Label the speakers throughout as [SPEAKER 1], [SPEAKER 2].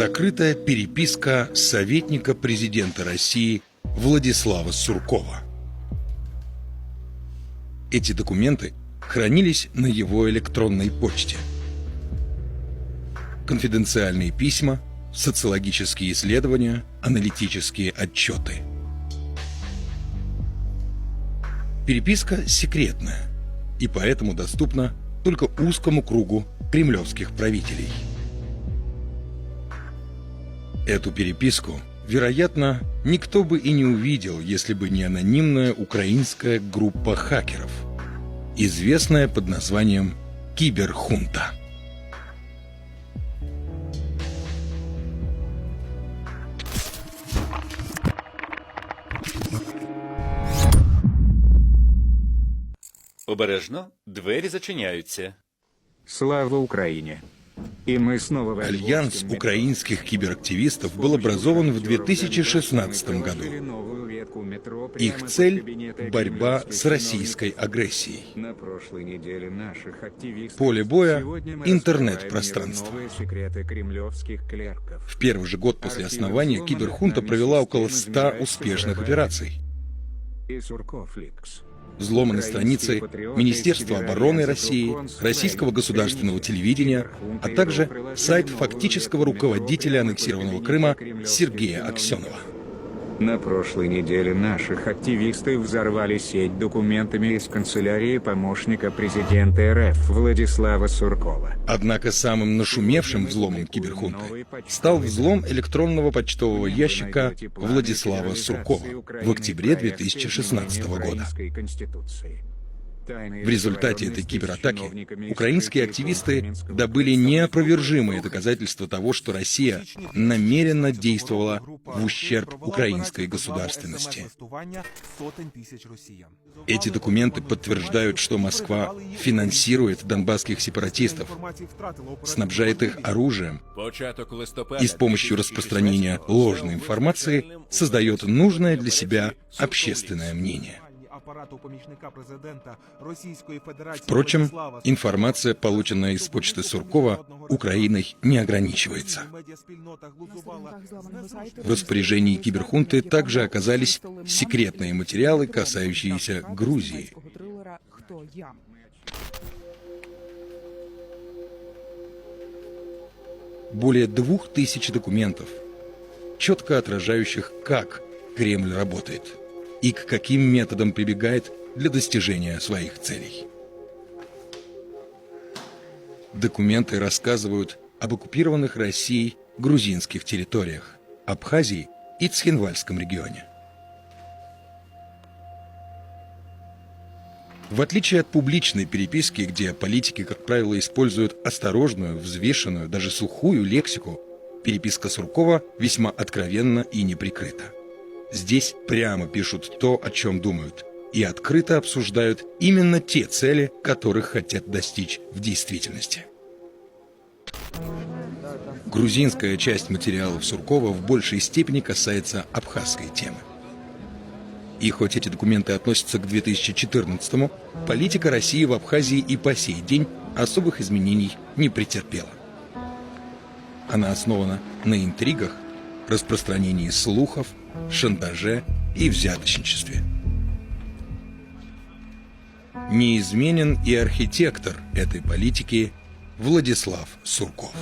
[SPEAKER 1] Закрытая переписка советника президента России Владислава Суркова. Эти документы хранились на его электронной почте. Конфиденциальные письма, социологические исследования, аналитические отчеты. Переписка секретная и поэтому доступна только узкому кругу кремлевских правителей. Эту переписку, вероятно, никто бы и не увидел, если бы не анонимная украинская группа хакеров, известная под названием «Киберхунта».
[SPEAKER 2] Обережно, двері зачиняються.
[SPEAKER 3] Слава Украине! И мы снова в
[SPEAKER 1] Альянс украинских киберактивистов был образован в 2016 году. Их цель – борьба с российской агрессией. Поле боя – интернет-пространство. В первый же год после основания Киберхунта провела около 100 успешных операций. Взломаны страницы Министерства обороны России, Российского государственного телевидения, а также сайт фактического руководителя аннексированного Крыма Сергея Аксенова.
[SPEAKER 3] На прошлой неделе наших активисты взорвали сеть документами из канцелярии помощника президента РФ Владислава Суркова.
[SPEAKER 1] Однако самым нашумевшим взломом Киберхунты стал взлом электронного почтового ящика Владислава Суркова в октябре 2016 года. В результате этой кибератаки украинские активисты добыли неопровержимые доказательства того, что Россия намеренно действовала в ущерб украинской государственности. Эти документы подтверждают, что Москва финансирует донбасских сепаратистов, снабжает их оружием и с помощью распространения ложной информации создает нужное для себя общественное мнение. Впрочем, информация, полученная из почты Суркова, Украиной не ограничивается. В распоряжении Киберхунты также оказались секретные материалы, касающиеся Грузии. Более 2000 документов, четко отражающих, как Кремль работает и к каким методам прибегает для достижения своих целей. Документы рассказывают об оккупированных Россией грузинских территориях, Абхазии и Цхинвальском регионе. В отличие от публичной переписки, где политики, как правило, используют осторожную, взвешенную, даже сухую лексику, переписка Суркова весьма откровенна и неприкрыта. Здесь прямо пишут то, о чем думают, и открыто обсуждают именно те цели, которых хотят достичь в действительности. Грузинская часть материалов Суркова в большей степени касается абхазской темы. И хоть эти документы относятся к 2014-му, политика России в Абхазии и по сей день особых изменений не претерпела. Она основана на интригах, распространении слухов, шантаже и взяточничестве. Неизменен и архитектор этой политики Владислав Сурков.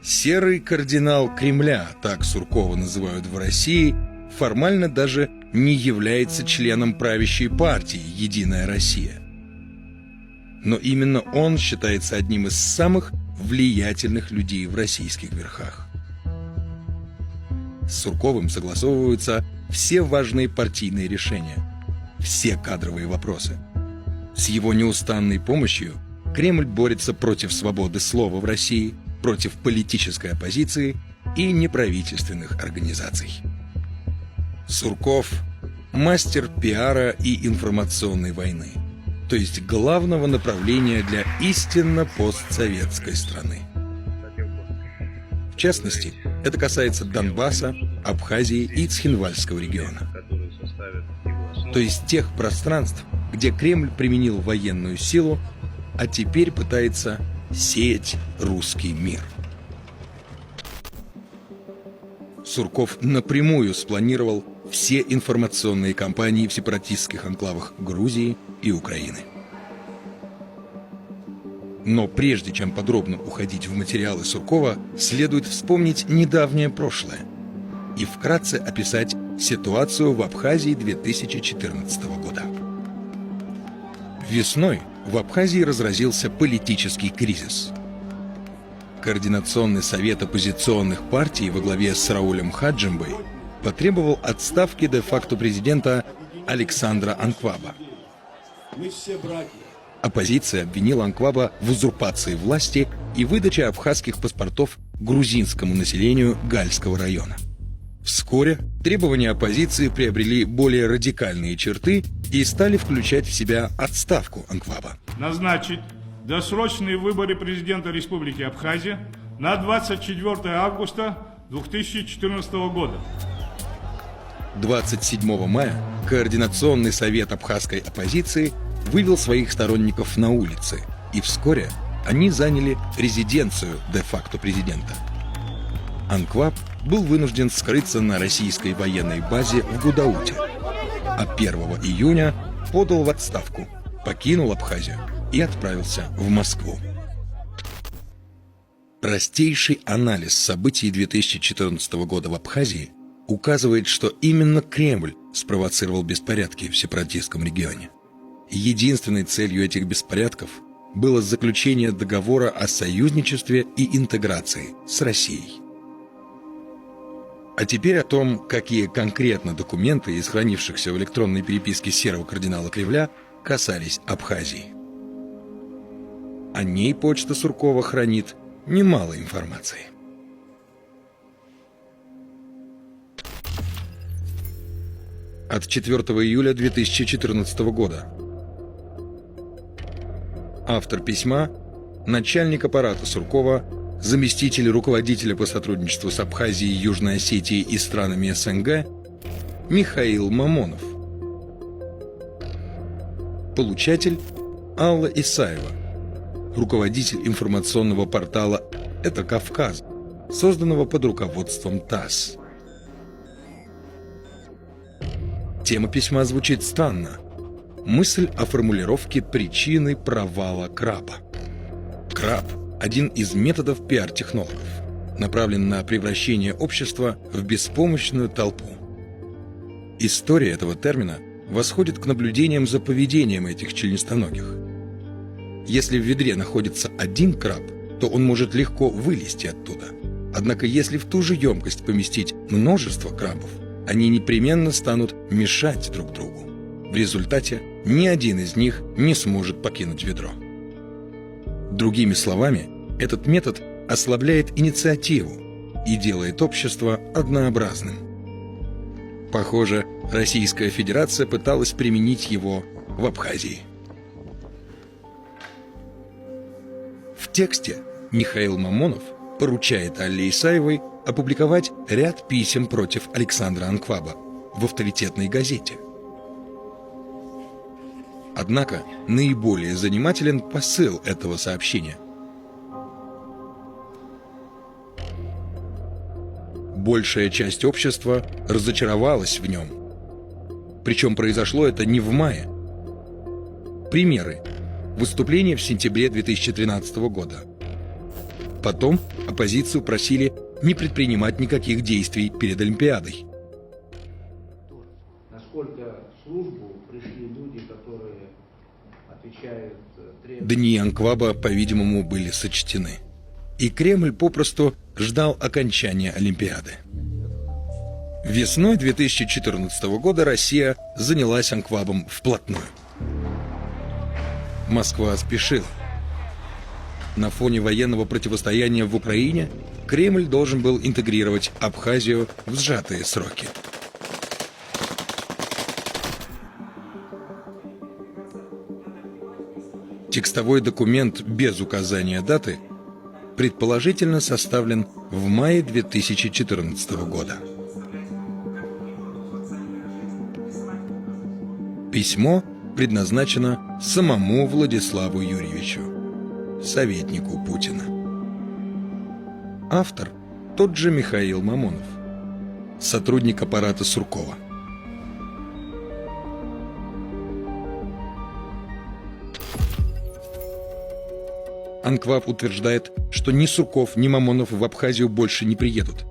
[SPEAKER 1] Серый кардинал Кремля, так Суркова называют в России, формально даже не является членом правящей партии «Единая Россия». Но именно он считается одним из самых влиятельных людей в российских верхах. С Сурковым согласовываются все важные партийные решения, все кадровые вопросы. С его неустанной помощью Кремль борется против свободы слова в России, против политической оппозиции и неправительственных организаций. Сурков – мастер пиара и информационной войны, то есть главного направления для истинно постсоветской страны. В частности, это касается Донбасса, Абхазии и Цхинвальского региона. То есть тех пространств, где Кремль применил военную силу, а теперь пытается сеять русский мир. Сурков напрямую спланировал все информационные кампании в сепаратистских анклавах Грузии и Украины. Но прежде чем подробно уходить в материалы Суркова, следует вспомнить недавнее прошлое и вкратце описать ситуацию в Абхазии 2014 года. Весной в Абхазии разразился политический кризис. Координационный совет оппозиционных партий во главе с Раулем Хаджимбой потребовал отставки де-факто президента Александра Анкваба. Оппозиция обвинила Анкваба в узурпации власти и выдаче абхазских паспортов грузинскому населению Гальского района. Вскоре требования оппозиции приобрели более радикальные черты и стали включать в себя отставку Анкваба.
[SPEAKER 4] Назначить досрочные выборы президента Республики Абхазия на 24 августа 2014 года.
[SPEAKER 1] 27 мая Координационный совет абхазской оппозиции вывел своих сторонников на улицы, и вскоре они заняли резиденцию де-факто президента. Анкваб был вынужден скрыться на российской военной базе в Гудауте, а 1 июня подал в отставку, покинул Абхазию и отправился в Москву. Простейший анализ событий 2014 года в Абхазии указывает, что именно Кремль спровоцировал беспорядки в сепаратистском регионе. Единственной целью этих беспорядков было заключение договора о союзничестве и интеграции с Россией. А теперь о том, какие конкретно документы из хранившихся в электронной переписке серого кардинала Кремля касались Абхазии. О ней почта Суркова хранит немало информации. От 4 июля 2014 года. Автор письма – начальник аппарата Суркова, заместитель руководителя по сотрудничеству с Абхазией, Южной Осетией и странами СНГ Михаил Мамонов. Получатель – Алла Исаева, руководитель информационного портала «Это Кавказ», созданного под руководством ТАСС. Тема письма звучит странно. Мысль о формулировке причины провала краба. Краб – один из методов пиар-технологов, направлен на превращение общества в беспомощную толпу. История этого термина восходит к наблюдениям за поведением этих членистоногих. Если в ведре находится один краб, то он может легко вылезти оттуда. Однако если в ту же емкость поместить множество крабов, они непременно станут мешать друг другу. В результате ни один из них не сможет покинуть ведро. Другими словами, этот метод ослабляет инициативу и делает общество однообразным. Похоже, Российская Федерация пыталась применить его в Абхазии. В тексте Михаил Мамонов поручает Алле Исаевой опубликовать ряд писем против Александра Анкваба в авторитетной газете. Однако наиболее занимателен посыл этого сообщения. Большая часть общества разочаровалась в нем. Причем произошло это не в мае. Примеры. Выступление в сентябре 2013 года. Потом оппозицию просили не предпринимать никаких действий перед Олимпиадой.
[SPEAKER 5] Насколько в службу пришли люди, которые отвечают требованиям.
[SPEAKER 1] Дни Анкваба, по-видимому, были сочтены. И Кремль попросту ждал окончания Олимпиады. Весной 2014 года Россия занялась Анквабом вплотную. Москва спешила. На фоне военного противостояния в Украине Кремль должен был интегрировать Абхазию в сжатые сроки. Текстовой документ без указания даты предположительно составлен в мае 2014 года. Письмо предназначено самому Владиславу Юрьевичу. советнику Путина. Автор – тот же Михаил Мамонов, сотрудник аппарата Суркова. Анкваб утверждает, что ни Сурков, ни Мамонов в Абхазию больше не приедут,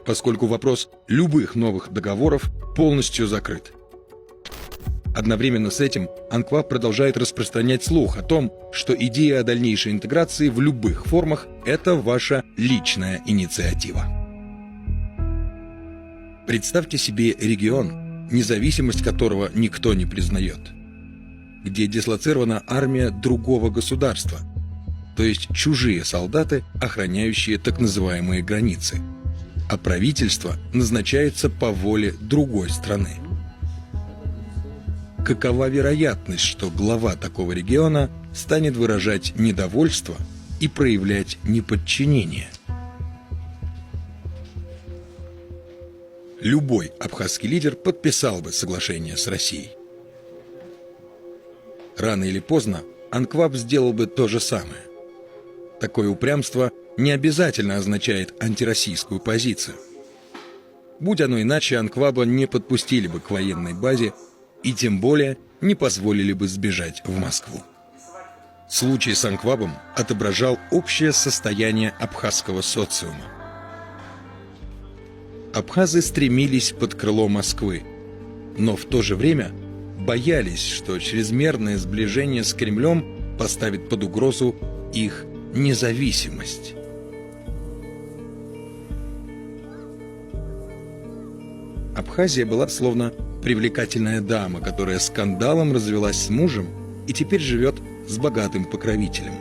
[SPEAKER 1] поскольку вопрос любых новых договоров полностью закрыт. Одновременно с этим Анкваб продолжает распространять слух о том, что идея о дальнейшей интеграции в любых формах – это ваша личная инициатива. Представьте себе регион, независимость которого никто не признает, где дислоцирована армия другого государства, то есть чужие солдаты, охраняющие так называемые границы, а правительство назначается по воле другой страны. Какова вероятность, что глава такого региона станет выражать недовольство и проявлять неподчинение? Любой абхазский лидер подписал бы соглашение с Россией. Рано или поздно Анкваб сделал бы то же самое. Такое упрямство не обязательно означает антироссийскую позицию. Будь оно иначе, Анкваба не подпустили бы к военной базе и тем более не позволили бы сбежать в Москву. Случай с Анквабом отображал общее состояние абхазского социума. Абхазы стремились под крыло Москвы, но в то же время боялись, что чрезмерное сближение с Кремлем поставит под угрозу их независимость. Абхазия была словно привлекательная дама, которая скандалом развелась с мужем и теперь живет с богатым покровителем.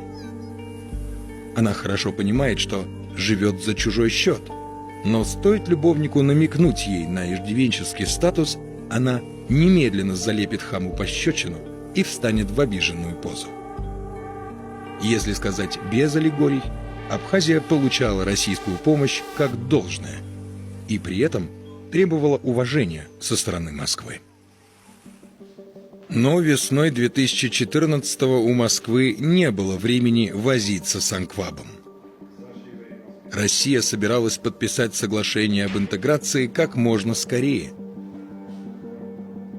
[SPEAKER 1] Она хорошо понимает, что живет за чужой счет, но стоит любовнику намекнуть ей на иждивенческий статус, она немедленно залепит хаму пощечину и встанет в обиженную позу. Если сказать без аллегорий, Абхазия получала российскую помощь как должное и при этом требовала уважения со стороны Москвы. Но весной 2014-го у Москвы не было времени возиться с Анквабом. Россия собиралась подписать соглашение об интеграции как можно скорее.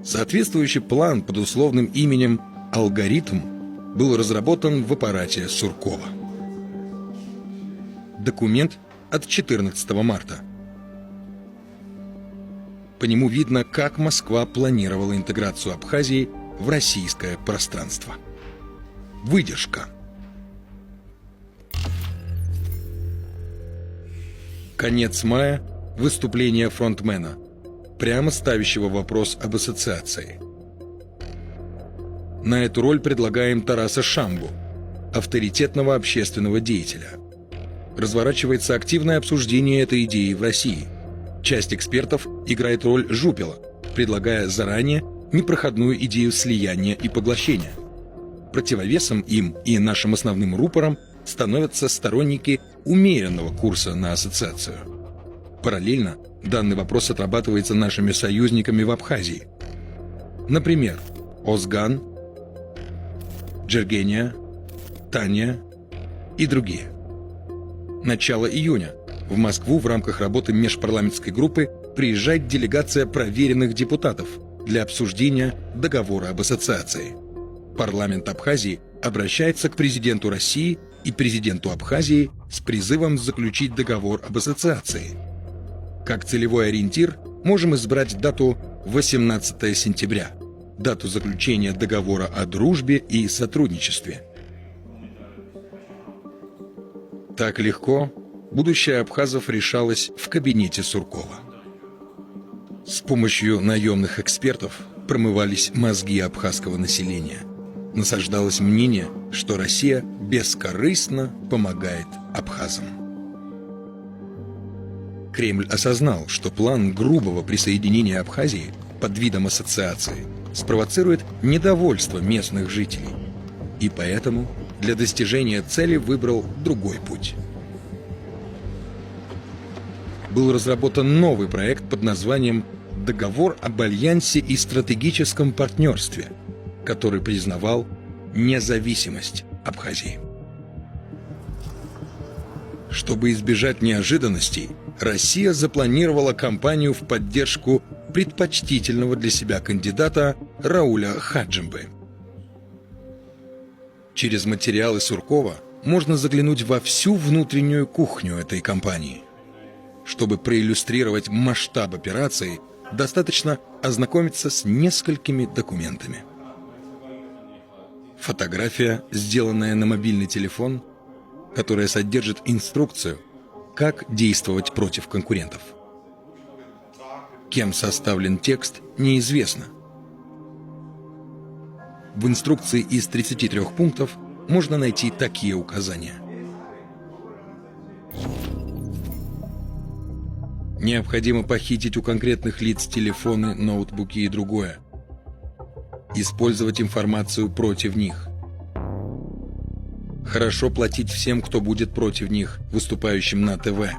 [SPEAKER 1] Соответствующий план под условным именем «Алгоритм» был разработан в аппарате Суркова. Документ от 14 марта. По нему видно, как Москва планировала интеграцию Абхазии в российское пространство. Выдержка. Конец мая. Выступление фронтмена, прямо ставящего вопрос об ассоциации. На эту роль предлагаем Тараса Шамбу, авторитетного общественного деятеля. Разворачивается активное обсуждение этой идеи в России. Часть экспертов играет роль жупела, предлагая заранее непроходную идею слияния и поглощения. Противовесом им и нашим основным рупором становятся сторонники умеренного курса на ассоциацию. Параллельно данный вопрос отрабатывается нашими союзниками в Абхазии. Например, Озган, Джергения, Таня и другие. Начало июня. В Москву в рамках работы межпарламентской группы приезжает делегация проверенных депутатов для обсуждения договора об ассоциации. Парламент Абхазии обращается к президенту России и президенту Абхазии с призывом заключить договор об ассоциации. Как целевой ориентир можем избрать дату 18 сентября, дату заключения договора о дружбе и сотрудничестве. Так легко будущее абхазов решалось в кабинете Суркова. С помощью наемных экспертов промывались мозги абхазского населения. Насаждалось мнение, что Россия бескорыстно помогает абхазам. Кремль осознал, что план грубого присоединения Абхазии под видом ассоциации спровоцирует недовольство местных жителей, и поэтому для достижения цели выбрал другой путь. Был разработан новый проект под названием «Договор об альянсе и стратегическом партнерстве», который признавал независимость Абхазии. Чтобы избежать неожиданностей, Россия запланировала кампанию в поддержку предпочтительного для себя кандидата Рауля Хаджимбы. Через материалы Суркова можно заглянуть во всю внутреннюю кухню этой кампании. Чтобы проиллюстрировать масштаб операции, достаточно ознакомиться с несколькими документами. Фотография, сделанная на мобильный телефон, которая содержит инструкцию, как действовать против конкурентов. Кем составлен текст, неизвестно. В инструкции из 33 пунктов можно найти такие указания. Необходимо похитить у конкретных лиц телефоны, ноутбуки и другое. Использовать информацию против них. Хорошо платить всем, кто будет против них, выступающим на ТВ.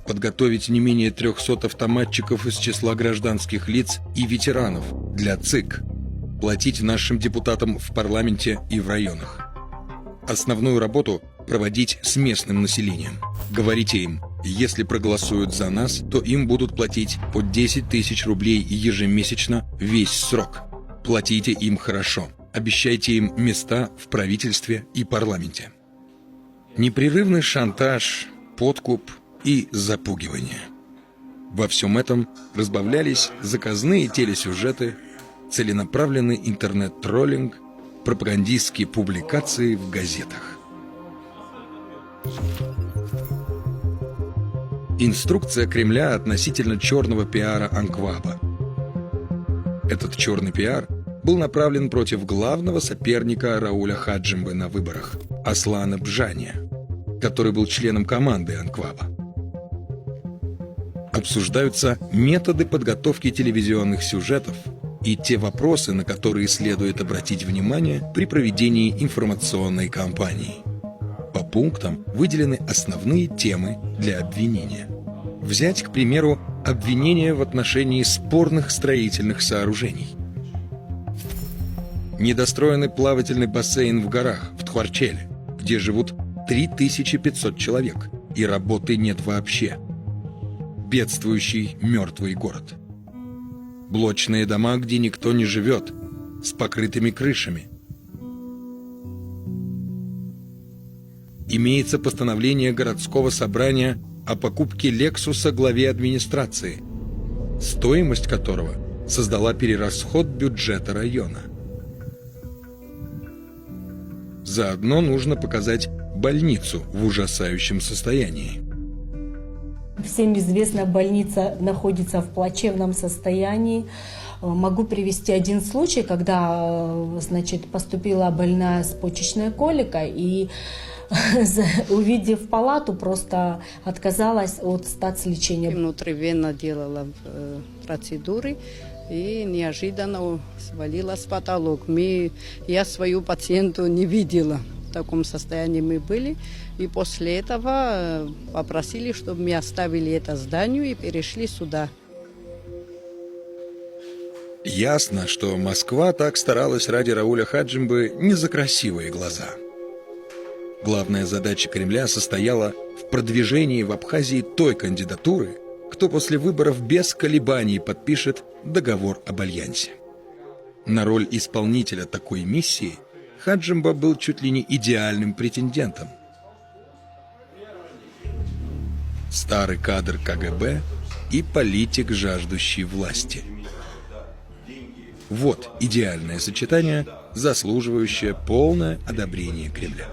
[SPEAKER 1] Подготовить не менее 300 автоматчиков из числа гражданских лиц и ветеранов для ЦИК. Платить нашим депутатам в парламенте и в районах. Основную работу проводить с местным населением. Говорите им, если проголосуют за нас, то им будут платить по 10 тысяч рублей ежемесячно весь срок. Платите им хорошо. Обещайте им места в правительстве и парламенте. Непрерывный шантаж, подкуп и запугивание. Во всем этом разбавлялись заказные телесюжеты, целенаправленный интернет-троллинг, пропагандистские публикации в газетах. Инструкция Кремля относительно черного пиара Анкваба. Этот черный пиар был направлен против главного соперника Рауля Хаджимбы на выборах – Аслана Бжания, который был членом команды Анкваба. Обсуждаются методы подготовки телевизионных сюжетов и те вопросы, на которые следует обратить внимание при проведении информационной кампании. По пунктам выделены основные темы для обвинения. Взять, к примеру, обвинение в отношении спорных строительных сооружений. Недостроенный плавательный бассейн в горах, в Тхварчеле, где живут 3500 человек, и работы нет вообще. Бедствующий мертвый город. Блочные дома, где никто не живет, с покрытыми крышами. Имеется постановление городского собрания о покупке «Лексуса» главе администрации, стоимость которого создала перерасход бюджета района. Заодно нужно показать больницу в ужасающем состоянии.
[SPEAKER 6] Всем известно, больница находится в плачевном состоянии. Могу привести один случай, когда, поступила больная с почечной коликой и, увидев палату, просто отказалась от статс-лечения.
[SPEAKER 7] Внутривенно делала процедуры и неожиданно свалилась в потолок. Я свою пациенту не видела. В таком состоянии мы были. И после этого попросили, чтобы мы оставили это здание и перешли сюда.
[SPEAKER 1] Ясно, что Москва так старалась ради Рауля Хаджимбы не за красивые глаза. Главная задача Кремля состояла в продвижении в Абхазии той кандидатуры, кто после выборов без колебаний подпишет договор об альянсе. На роль исполнителя такой миссии Хаджимба был чуть ли не идеальным претендентом. Старый кадр КГБ и политик, жаждущий власти. Вот идеальное сочетание, заслуживающее полное одобрение Кремля.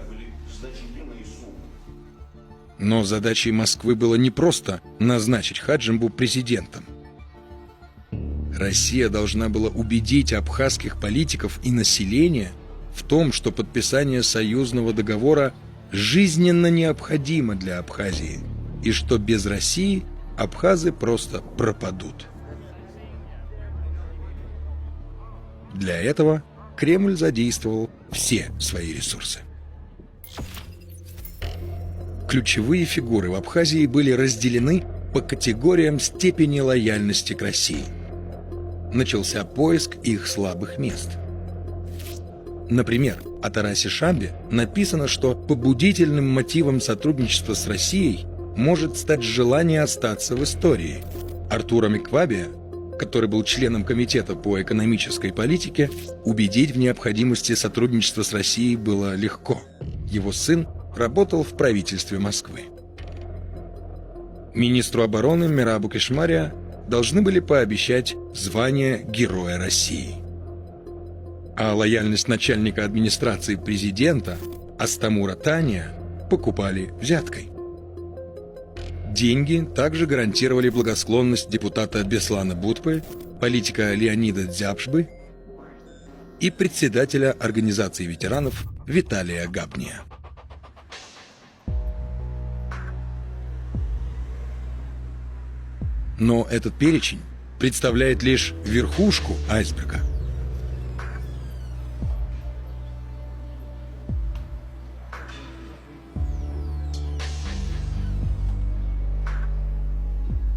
[SPEAKER 1] Но задачей Москвы было не просто назначить Хаджимбу президентом. Россия должна была убедить абхазских политиков и население в том, что подписание союзного договора жизненно необходимо для Абхазии, и что без России абхазы просто пропадут. Для этого Кремль задействовал все свои ресурсы. Ключевые фигуры в Абхазии были разделены по категориям степени лояльности к России. Начался поиск их слабых мест. Например, о Тарасе Шамбе написано, что побудительным мотивом сотрудничества с Россией может стать желание остаться в истории. Артура Миквабия, который был членом Комитета по экономической политике, убедить в необходимости сотрудничества с Россией было легко. Его сын работал в правительстве Москвы. Министру обороны Мерабу Кешмария должны были пообещать звание Героя России. А лояльность начальника администрации президента Астамура Тания покупали взяткой. Деньги также гарантировали благосклонность депутата Беслана Бутпы, политика Леонида Дзябшбы и председателя организации ветеранов Виталия Габния. Но этот перечень представляет лишь верхушку айсберга.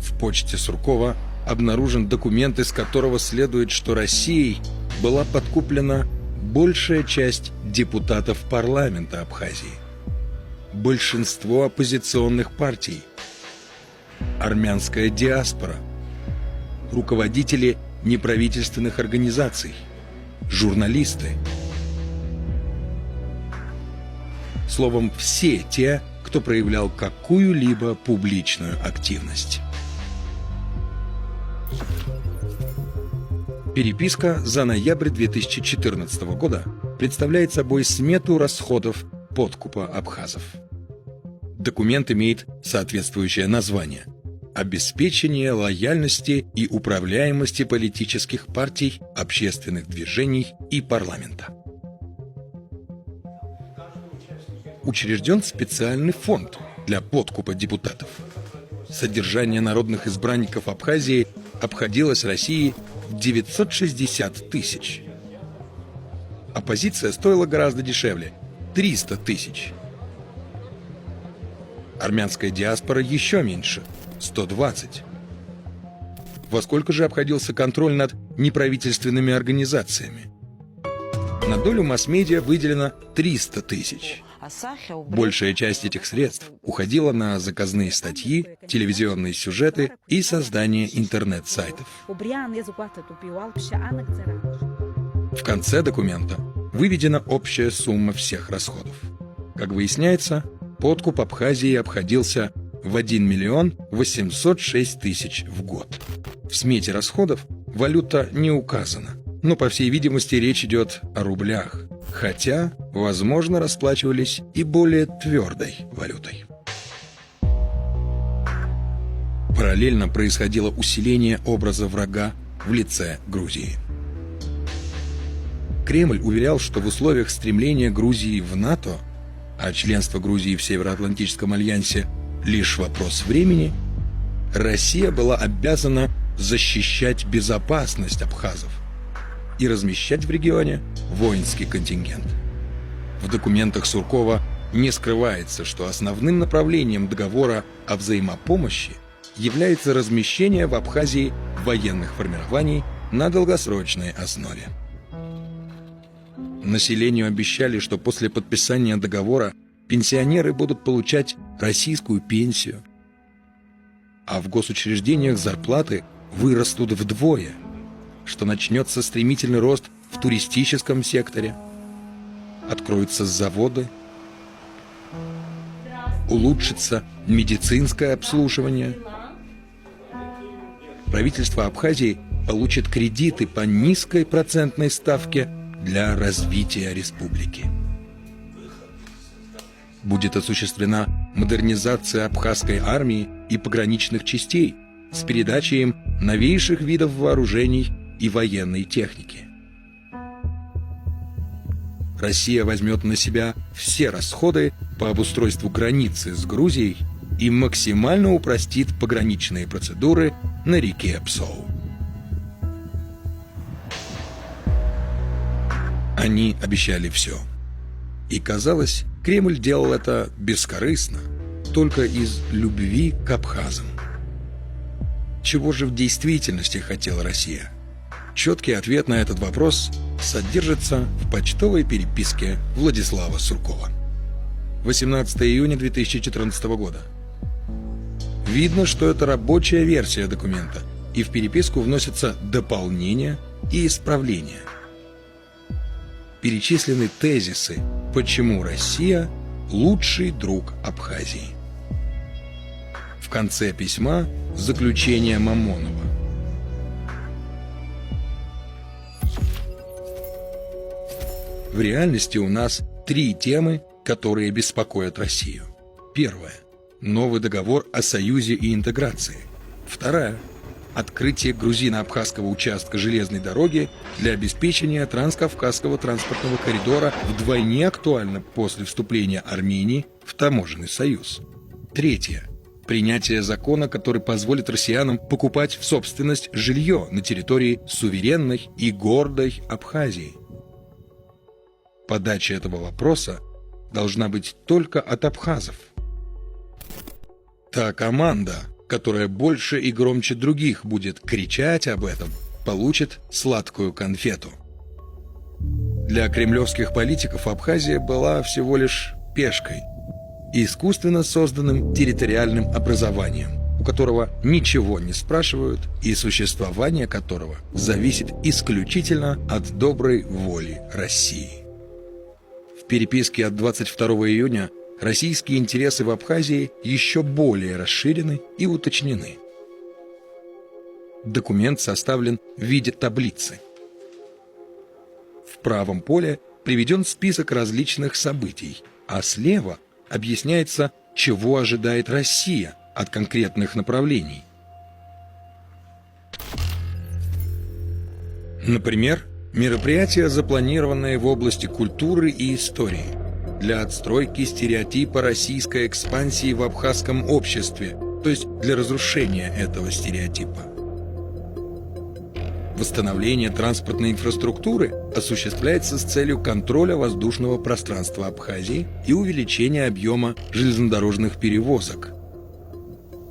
[SPEAKER 1] В почте Суркова обнаружен документ, из которого следует, что Россией была подкуплена большая часть депутатов парламента Абхазии, большинство оппозиционных партий, армянская диаспора, руководители неправительственных организаций, журналисты. Словом, все те, кто проявлял какую-либо публичную активность. Переписка за ноябрь 2014 года представляет собой смету расходов подкупа абхазов. Документ имеет соответствующее название – «Обеспечение лояльности и управляемости политических партий, общественных движений и парламента». Учрежден специальный фонд для подкупа депутатов. Содержание народных избранников Абхазии обходилось России в 960 тысяч. Оппозиция стоила гораздо дешевле – 300 тысяч. Армянская диаспора еще меньше – 120. Во сколько же обходился контроль над неправительственными организациями? На долю масс-медиа выделено 300 тысяч. Большая часть этих средств уходила на заказные статьи, телевизионные сюжеты и создание интернет-сайтов. В конце документа выведена общая сумма всех расходов. Как выясняется, подкуп Абхазии обходился в 1 миллион 806 тысяч в год. В смете расходов валюта не указана, но, по всей видимости, речь идет о рублях, хотя, возможно, расплачивались и более твердой валютой. Параллельно происходило усиление образа врага в лице Грузии. Кремль уверял, что в условиях стремления Грузии в НАТО, а членство Грузии в Североатлантическом альянсе лишь вопрос времени, Россия была обязана защищать безопасность абхазов и размещать в регионе воинский контингент. В документах Суркова не скрывается, что основным направлением договора о взаимопомощи является размещение в Абхазии военных формирований на долгосрочной основе. Населению обещали, что после подписания договора пенсионеры будут получать российскую пенсию, а в госучреждениях зарплаты вырастут вдвое, что начнется стремительный рост в туристическом секторе, откроются заводы, улучшится медицинское обслуживание. Правительство Абхазии получит кредиты по низкой процентной ставке для развития республики. Будет осуществлена модернизация абхазской армии и пограничных частей с передачей им новейших видов вооружений и военной техники. Россия возьмет на себя все расходы по обустройству границы с Грузией и максимально упростит пограничные процедуры на реке Псоу. Они обещали все. И, казалось, Кремль делал это бескорыстно, только из любви к абхазам. Чего же в действительности хотела Россия? Четкий ответ на этот вопрос содержится в почтовой переписке Владислава Суркова. 18 июня 2014 года. Видно, что это рабочая версия документа, и в переписку вносятся дополнения и исправления. Перечислены тезисы, почему Россия – лучший друг Абхазии. В конце письма заключение Мамонова. В реальности у нас 3 темы, которые беспокоят Россию. Первая – новый договор о союзе и интеграции. Вторая – открытие грузино-абхазского участка железной дороги для обеспечения транскавказского транспортного коридора вдвойне актуально после вступления Армении в таможенный союз. Третье – принятие закона, который позволит россиянам покупать в собственность жилье на территории суверенной и гордой Абхазии. Подача этого вопроса должна быть только от абхазов. Та команда, которая больше и громче других будет кричать об этом, получит сладкую конфету. Для кремлевских политиков Абхазия была всего лишь пешкой, искусственно созданным территориальным образованием, у которого ничего не спрашивают и существование которого зависит исключительно от доброй воли России. В переписке от 22 июня российские интересы в Абхазии еще более расширены и уточнены. Документ составлен в виде таблицы. В правом поле приведен список различных событий, а слева объясняется, чего ожидает Россия от конкретных направлений. Например, мероприятия, запланированные в области культуры и истории для отстройки стереотипа российской экспансии в абхазском обществе, то есть для разрушения этого стереотипа. Восстановление транспортной инфраструктуры осуществляется с целью контроля воздушного пространства Абхазии и увеличения объема железнодорожных перевозок.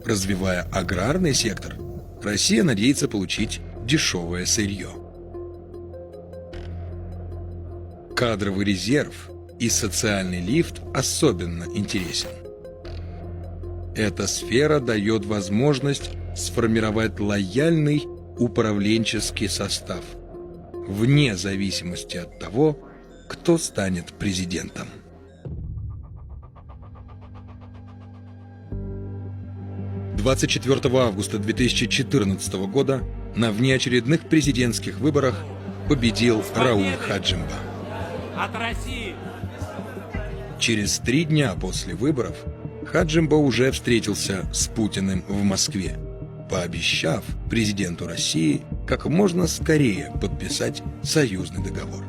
[SPEAKER 1] Развивая аграрный сектор, Россия надеется получить дешевое сырье. Кадровый резерв и социальный лифт особенно интересен. Эта сфера дает возможность сформировать лояльный управленческий состав, вне зависимости от того, кто станет президентом. – 24 августа 2014 года на внеочередных президентских выборах победил Рауль Хаджимба.
[SPEAKER 8] От России.
[SPEAKER 1] Через 3 дня после выборов Хаджимба уже встретился с Путиным в Москве, пообещав президенту России как можно скорее подписать союзный договор.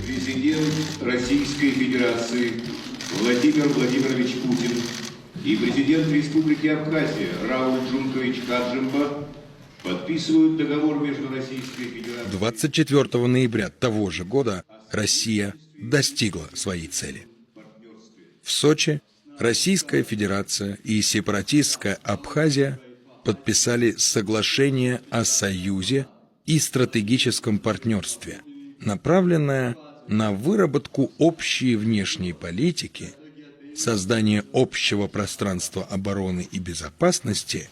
[SPEAKER 9] Президент Российской Федерации Владимир Владимирович Путин и президент Республики Абхазия Рауль Джункович Хаджимба подписывают договор между Российской Федерацией...
[SPEAKER 1] 24 ноября того же года Россия достигла своей цели. В Сочи Российская Федерация и сепаратистская Абхазия подписали соглашение о союзе и стратегическом партнерстве, направленное на выработку общей внешней политики, создание общего пространства обороны и безопасности,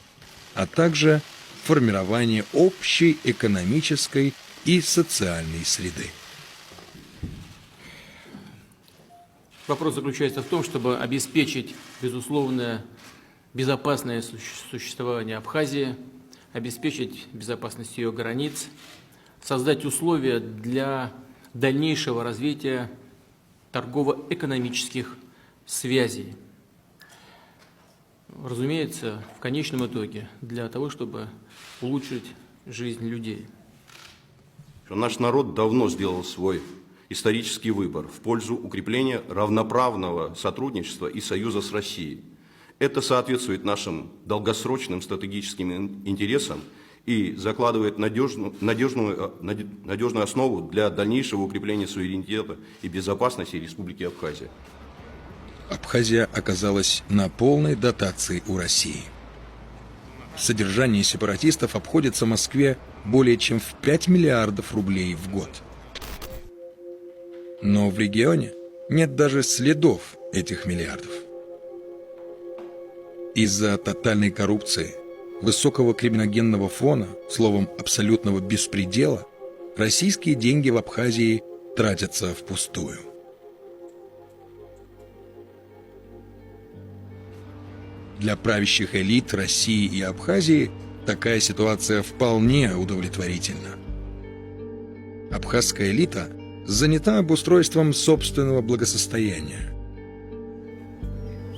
[SPEAKER 1] а также формирование общей экономической и социальной среды.
[SPEAKER 8] Вопрос заключается в том, чтобы обеспечить безусловное безопасное существование Абхазии, обеспечить безопасность ее границ, создать условия для дальнейшего развития торгово-экономических связей. Разумеется, в конечном итоге для того, чтобы улучшить жизнь людей.
[SPEAKER 10] Наш народ давно сделал свой исторический выбор в пользу укрепления равноправного сотрудничества и союза с Россией. Это соответствует нашим долгосрочным стратегическим интересам и закладывает надежную основу для дальнейшего укрепления суверенитета и безопасности Республики Абхазия.
[SPEAKER 1] Абхазия оказалась на полной дотации у России. В содержании сепаратистов обходится Москве более чем в 5 миллиардов рублей в год. Но в регионе нет даже следов этих миллиардов. Из-за тотальной коррупции, высокого криминогенного фона, словом, абсолютного беспредела, российские деньги в Абхазии тратятся впустую. Для правящих элит России и Абхазии такая ситуация вполне удовлетворительна. Абхазская элита занята обустройством собственного благосостояния.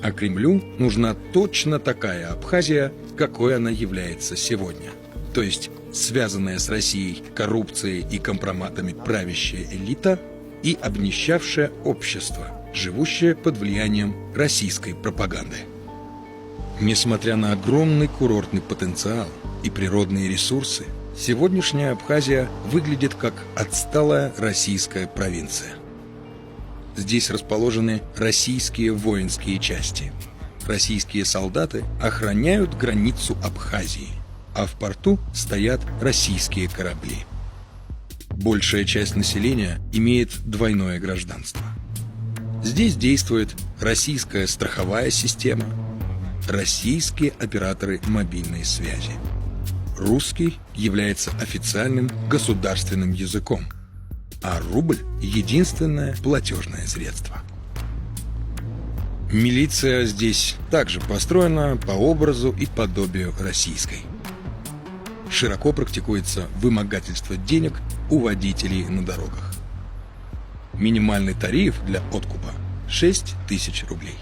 [SPEAKER 1] А Кремлю нужна точно такая Абхазия, какой она является сегодня. То есть связанная с Россией коррупцией и компроматами правящая элита и обнищавшее общество, живущее под влиянием российской пропаганды. Несмотря на огромный курортный потенциал и природные ресурсы, сегодняшняя Абхазия выглядит как отсталая российская провинция. Здесь расположены российские воинские части. Российские солдаты охраняют границу Абхазии, а в порту стоят российские корабли. Большая часть населения имеет двойное гражданство. Здесь действует российская страховая система, российские операторы мобильной связи. Русский является официальным государственным языком, а рубль – единственное платежное средство. Милиция здесь также построена по образу и подобию российской. Широко практикуется вымогательство денег у водителей на дорогах. Минимальный тариф для откупа – 6 тысяч рублей.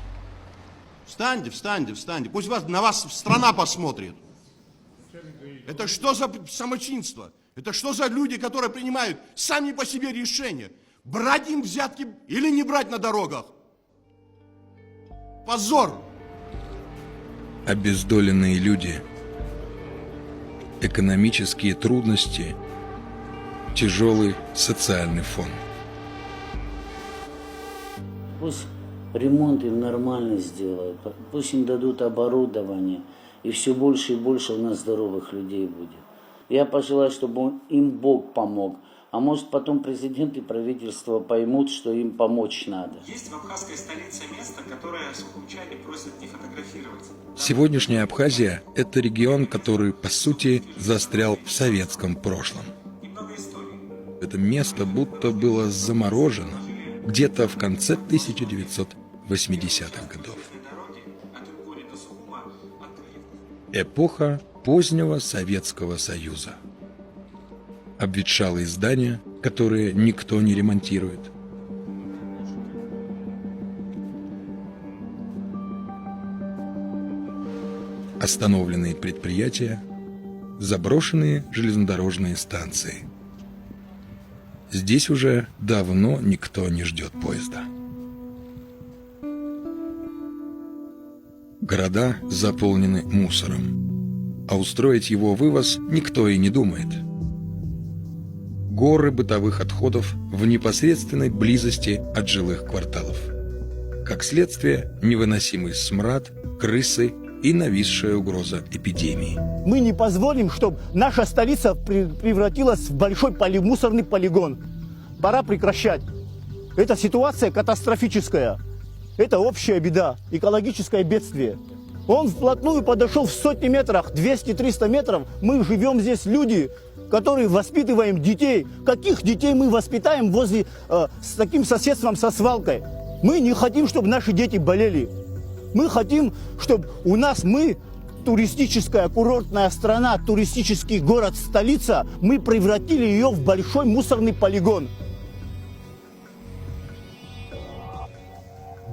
[SPEAKER 11] Встаньте, встаньте, встаньте. Пусть на вас страна посмотрит. Это что за самочинство? Это что за люди, которые принимают сами по себе решения? Брать им взятки или не брать на дорогах? Позор!
[SPEAKER 1] Обездоленные люди, экономические трудности, тяжелый социальный фон.
[SPEAKER 12] Пусть ремонт им нормально сделают, пусть им дадут оборудование, и все больше и больше у нас здоровых людей будет. Я пожелаю, чтобы им Бог помог. А может, потом президент и правительство поймут, что им помочь надо.
[SPEAKER 13] Есть в абхазской столице место, которое сухумчане просят не фотографировать.
[SPEAKER 1] Сегодняшняя Абхазия – это регион, который, по сути, застрял в советском прошлом.
[SPEAKER 13] Немного истории.
[SPEAKER 1] Это место будто было заморожено где-то в конце 1980-х годов. Эпоха позднего Советского Союза. Обветшалые здания, которые никто не ремонтирует. Остановленные предприятия, заброшенные железнодорожные станции. Здесь уже давно никто не ждет поезда. Города заполнены мусором, а устроить его вывоз никто и не думает. Горы бытовых отходов в непосредственной близости от жилых кварталов. Как следствие, невыносимый смрад, крысы и нависшая угроза эпидемии.
[SPEAKER 14] Мы не позволим, чтобы наша столица превратилась в большой мусорный полигон. Пора прекращать. Эта ситуация катастрофическая. Это общая беда, экологическое бедствие. Он вплотную подошел в сотни метрах, 200-300 метров. Мы живем здесь люди, которые воспитываем детей. Каких детей мы воспитаем возле с таким соседством со свалкой? Мы не хотим, чтобы наши дети болели. Мы хотим, чтобы у нас туристическая курортная страна, туристический город, столица, мы превратили ее в большой мусорный полигон.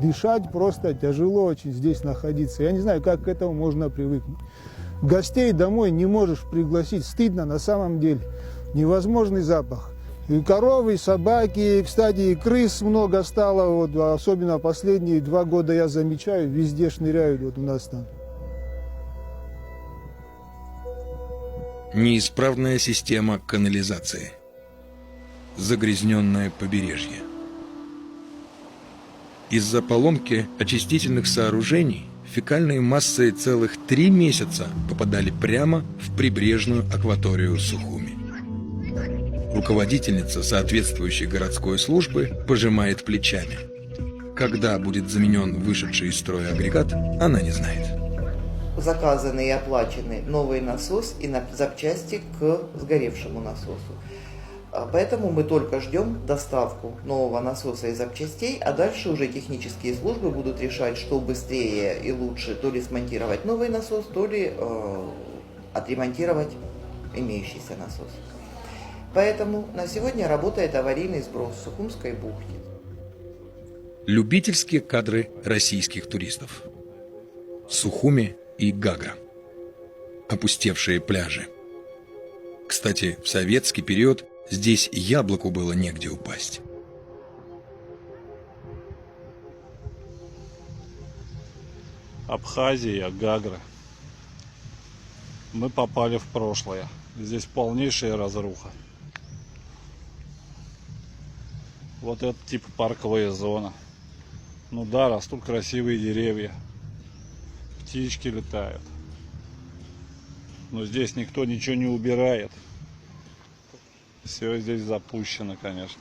[SPEAKER 15] Дышать просто тяжело очень здесь находиться. Я не знаю, как к этому можно привыкнуть. Гостей домой не можешь пригласить. Стыдно на самом деле. Невозможный запах. И коровы, и собаки, кстати, и крыс много стало. Вот, особенно последние 2 года я замечаю, везде шныряют вот у нас там.
[SPEAKER 1] Неисправная система канализации. Загрязненное побережье. Из-за поломки очистительных сооружений фекальные массы целых 3 месяца попадали прямо в прибрежную акваторию Сухуми. Руководительница соответствующей городской службы пожимает плечами. Когда будет заменен вышедший из строя агрегат, она не знает.
[SPEAKER 16] Заказаны и оплачены новый насос и запчасти к сгоревшему насосу. Поэтому мы только ждем доставку нового насоса и запчастей, а дальше уже технические службы будут решать, что быстрее и лучше, то ли смонтировать новый насос, то ли отремонтировать имеющийся насос. Поэтому на сегодня работает аварийный сброс в Сухумской бухте.
[SPEAKER 1] Любительские кадры российских туристов. Сухуми и Гагра. Опустевшие пляжи. Кстати, в советский период здесь яблоку было негде упасть.
[SPEAKER 4] Абхазия, Гагра. Мы попали в прошлое. Здесь полнейшая разруха. Вот это типа парковая зона. Ну да, растут красивые деревья. Птички летают. Но здесь никто ничего не убирает. Все здесь запущено, конечно.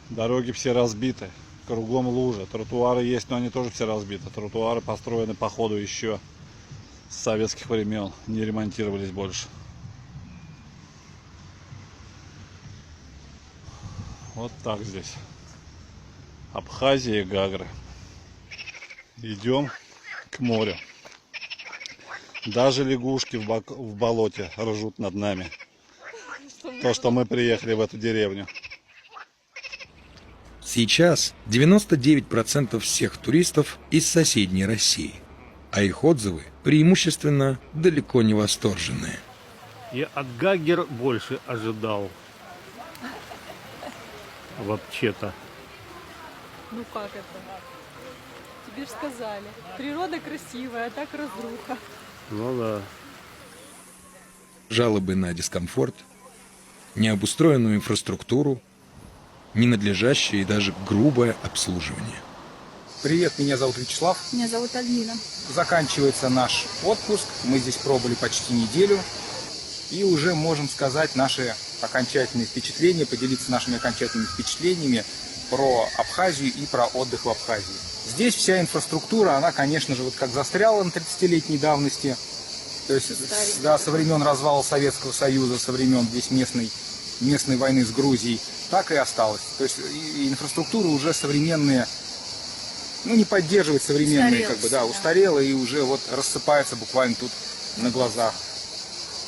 [SPEAKER 4] Дороги все разбиты. Кругом лужи. Тротуары есть, но они тоже все разбиты. Тротуары построены по ходу еще с советских времен. Не ремонтировались больше. Вот так здесь. Абхазия и Гагра. Идем к морю. Даже лягушки в болоте ржут над нами. То, что мы приехали в эту деревню.
[SPEAKER 1] Сейчас 99% всех туристов из соседней России, а их отзывы преимущественно далеко не восторженные.
[SPEAKER 17] Я от Гагер больше ожидал. Вообще-то.
[SPEAKER 18] Ну как это? Тебе же сказали. Природа красивая, а так разруха.
[SPEAKER 17] Ну да.
[SPEAKER 1] Жалобы на дискомфорт, необустроенную инфраструктуру, ненадлежащее и даже грубое обслуживание.
[SPEAKER 19] Привет, меня зовут Вячеслав.
[SPEAKER 18] Меня зовут Альмина.
[SPEAKER 19] Заканчивается наш отпуск. Мы здесь пробыли почти неделю. И уже можем сказать наши окончательные впечатления, поделиться нашими окончательными впечатлениями про Абхазию и про отдых в Абхазии. Здесь вся инфраструктура, она, конечно же, вот как застряла на 30-летней давности. То есть, да, со времен развала Советского Союза, со времен здесь местной войны с Грузией, так и осталось. То есть и инфраструктура уже современная, ну не поддерживает современные, как бы, да, устарела и уже вот рассыпается буквально тут на глазах.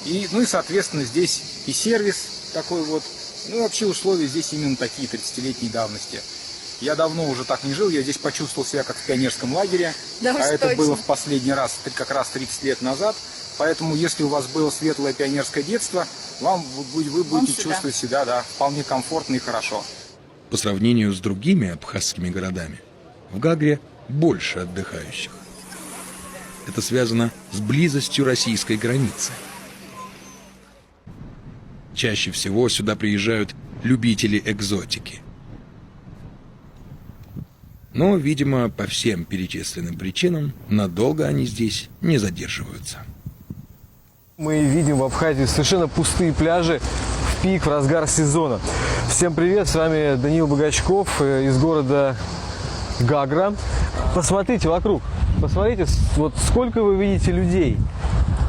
[SPEAKER 19] И, ну и, соответственно, здесь и сервис такой вот, ну и вообще условия здесь именно такие 30-летней давности. Я давно уже так не жил, я здесь почувствовал себя как в пионерском лагере, да, а это было в последний раз, как раз 30 лет назад. Поэтому, если у вас было светлое пионерское детство, вы будете чувствовать себя, да, вполне комфортно и хорошо.
[SPEAKER 1] По сравнению с другими абхазскими городами, в Гагре больше отдыхающих. Это связано с близостью российской границы. Чаще всего сюда приезжают любители экзотики. Но, видимо, по всем перечисленным причинам, надолго они здесь не задерживаются.
[SPEAKER 20] Мы видим в Абхазии совершенно пустые пляжи в пик, в разгар сезона. Всем привет, с вами Даниил Богачков из города Гагра. Посмотрите вокруг, посмотрите, вот сколько вы видите людей.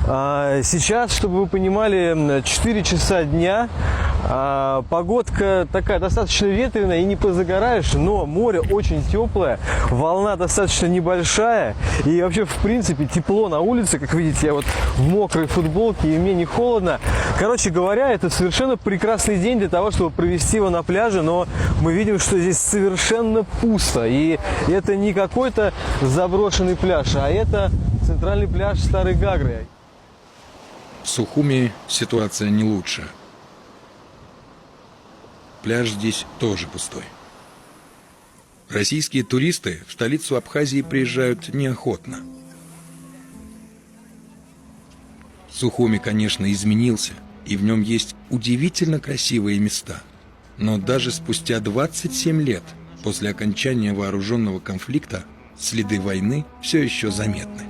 [SPEAKER 20] Сейчас, чтобы вы понимали, 4 часа дня, погодка такая достаточно ветреная и не позагораешь, но море очень теплое, волна достаточно небольшая и вообще в принципе тепло на улице, как видите, я вот в мокрой футболке и мне не холодно. Короче говоря, это совершенно прекрасный день для того, чтобы провести его на пляже, но мы видим, что здесь совершенно пусто, и это не какой-то заброшенный пляж, а это центральный пляж Старой Гагры.
[SPEAKER 1] В Сухуми ситуация не лучше. Пляж здесь тоже пустой. Российские туристы в столицу Абхазии приезжают неохотно. Сухуми, конечно, изменился, и в нем есть удивительно красивые места. Но даже спустя 27 лет после окончания вооруженного конфликта следы войны все еще заметны.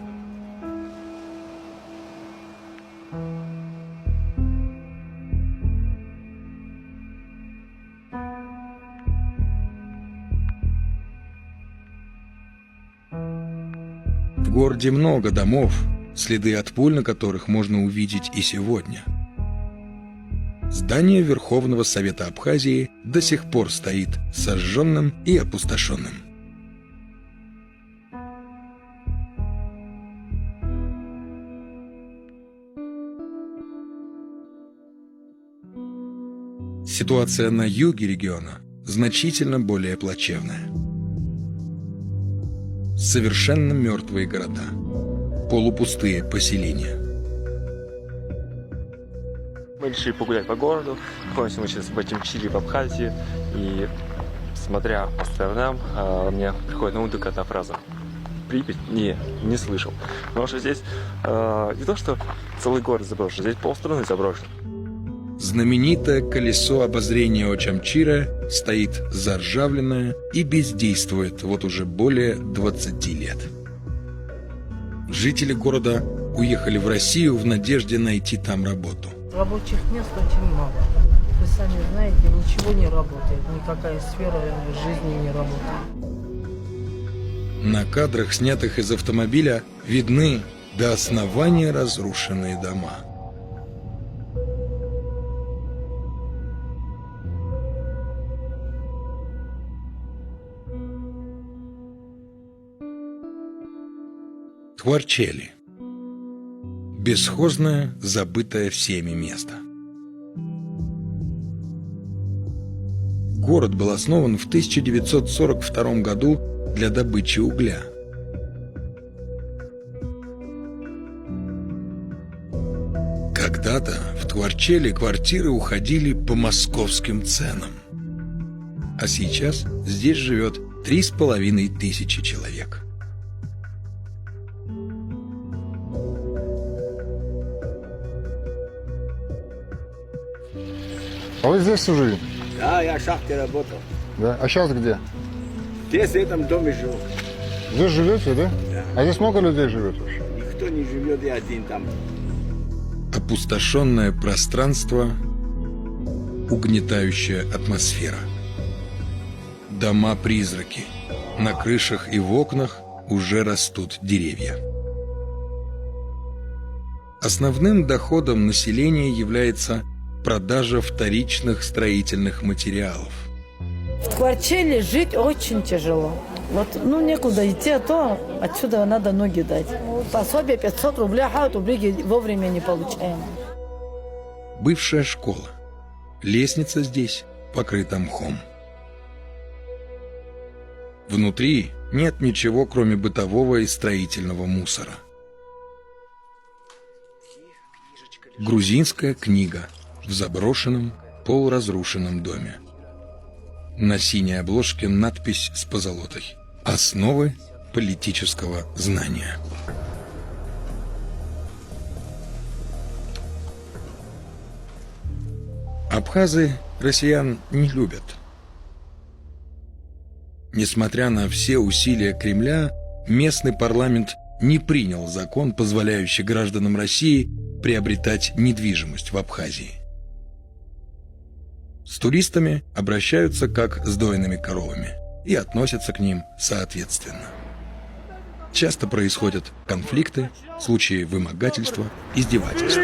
[SPEAKER 1] В городе много домов, следы от пуль на которых можно увидеть и сегодня. Здание Верховного Совета Абхазии до сих пор стоит сожженным и опустошенным. Ситуация на юге региона значительно более плачевная. Совершенно мертвые города, полупустые поселения.
[SPEAKER 20] Мы решили погулять по городу. Помните, мы сейчас в Батимчили, в Абхазии. И смотря по сторонам, мне приходит на ум только одна фраза. Припять? Не слышал. Потому что здесь не то, что целый город заброшен, здесь полстраны заброшен.
[SPEAKER 1] Знаменитое колесо обозрения Очамчира стоит заржавленное и бездействует вот уже более 20 лет. Жители города уехали в Россию в надежде найти там работу.
[SPEAKER 21] Рабочих мест очень мало. Вы сами знаете, ничего не работает, никакая сфера жизни не работает.
[SPEAKER 1] На кадрах, снятых из автомобиля, видны до основания разрушенные дома. Тхварчели. Бесхозное, забытое всеми место. Город был основан в 1942 году для добычи угля. Когда-то в Тхварчели квартиры уходили по московским ценам. А сейчас здесь живет 3500 человек.
[SPEAKER 22] А вы здесь служили?
[SPEAKER 23] Да, я в шахте работал.
[SPEAKER 22] Да. А сейчас где?
[SPEAKER 23] Здесь, в этом доме живу.
[SPEAKER 22] Здесь живете, да?
[SPEAKER 23] Да.
[SPEAKER 22] А здесь много людей живет вообще?
[SPEAKER 23] Никто не живет, я один там.
[SPEAKER 1] Опустошенное пространство, угнетающая атмосфера. Дома-призраки. На крышах и в окнах уже растут деревья. Основным доходом населения является продажа вторичных строительных материалов.
[SPEAKER 21] В Тхварчели жить очень тяжело. Вот, некуда идти, а то отсюда надо ноги дать. Пособие 500 рублей, а рублей вовремя не получаем.
[SPEAKER 1] Бывшая школа. Лестница здесь покрыта мхом. Внутри нет ничего, кроме бытового и строительного мусора. Грузинская книга в заброшенном, полуразрушенном доме. На синей обложке надпись с позолотой: «Основы политического знания». Абхазы россиян не любят. Несмотря на все усилия Кремля, местный парламент не принял закон, позволяющий гражданам России приобретать недвижимость в Абхазии. С туристами обращаются как с дойными коровами и относятся к ним соответственно. Часто происходят конфликты, случаи вымогательства, издевательств.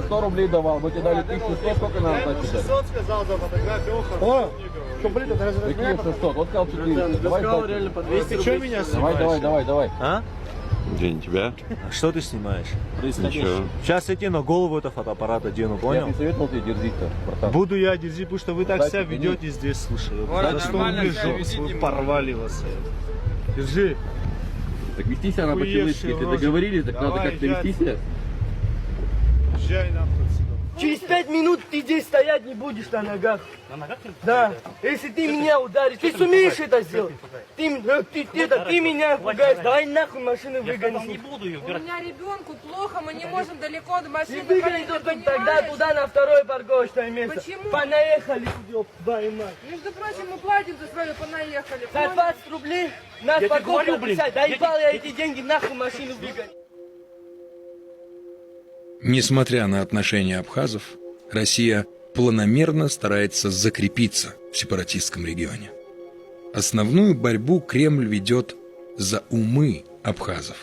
[SPEAKER 24] 100 рублей давал, мы тебе дали 1100, сколько нам платить? 600 сказал за фотографию. Какие 600? Вот сказал 400. Давай реально по 200 рублей. Давай. А?
[SPEAKER 25] День тебя.
[SPEAKER 24] А что ты снимаешь?
[SPEAKER 25] Ничего.
[SPEAKER 24] Сейчас я тебе на голову это фотоаппарат одену, понял?
[SPEAKER 25] Я не советовал тебе дерзить-то, братан.
[SPEAKER 24] Буду я дерзить, потому что вы так себя ведете здесь, слушай. За 100 рублей жопу свою порвали вас. Держи.
[SPEAKER 25] Так вести себя надо по-человечески. Если договорились, так надо как-то вести себя.
[SPEAKER 24] Езжай нахуй.
[SPEAKER 21] Через 5 минут ты здесь стоять не будешь на ногах.
[SPEAKER 24] На ногах?
[SPEAKER 21] Да. Если ты меня ударишь, ты сумеешь это сделать? Ты меня пугаешь. Давай нахуй машину выгони.
[SPEAKER 24] Я не буду ее убирать.
[SPEAKER 18] У меня ребенку плохо, мы не можем далеко до машины.
[SPEAKER 21] Не выгони тогда туда на второе парковочное место.
[SPEAKER 18] Почему?
[SPEAKER 21] Понаехали, твою мать.
[SPEAKER 18] Между прочим, мы платим за свое, понаехали.
[SPEAKER 21] За 20 рублей нас парковка писать. Доебал я эти деньги, нахуй машину выгони.
[SPEAKER 1] Несмотря на отношения абхазов, Россия планомерно старается закрепиться в сепаратистском регионе. Основную борьбу Кремль ведет за умы абхазов,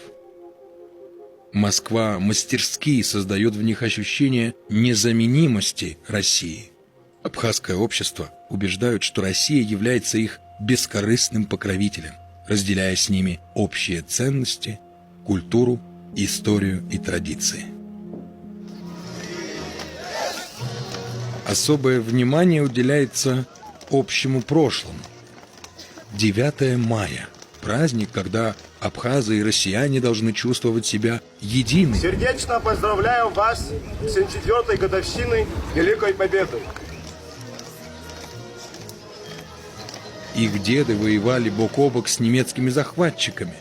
[SPEAKER 1] Москва мастерски создает в них ощущение незаменимости России. Абхазское общество убеждают, что Россия является их бескорыстным покровителем, разделяя с ними общие ценности, культуру, историю и традиции. Особое внимание уделяется общему прошлому. 9 мая – праздник, когда абхазы и россияне должны чувствовать себя едиными.
[SPEAKER 24] Сердечно поздравляю вас с 74-й годовщиной Великой Победы.
[SPEAKER 1] Их деды воевали бок о бок с немецкими захватчиками.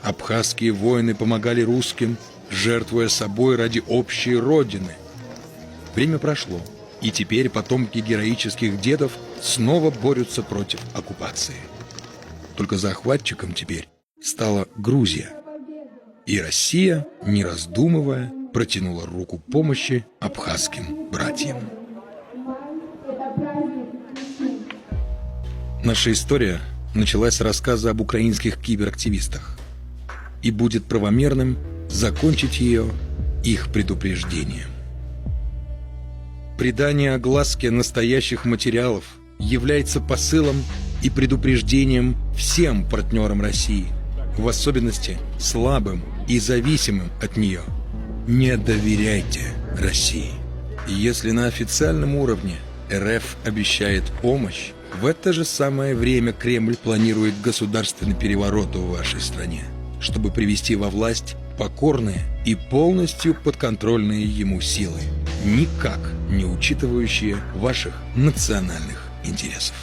[SPEAKER 1] Абхазские воины помогали русским, жертвуя собой ради общей родины. Время прошло, и теперь потомки героических дедов снова борются против оккупации. Только захватчиком теперь стала Грузия. И Россия, не раздумывая, протянула руку помощи абхазским братьям. Наша история началась с рассказа об украинских киберактивистах. И будет правомерным закончить ее их предупреждением. Придание огласке настоящих материалов является посылом и предупреждением всем партнерам России, в особенности слабым и зависимым от нее. Не доверяйте России. Если на официальном уровне РФ обещает помощь, в это же самое время Кремль планирует государственный переворот в вашей стране, чтобы привести во власть покорные и полностью подконтрольные ему силы, никак не учитывающие ваших национальных интересов.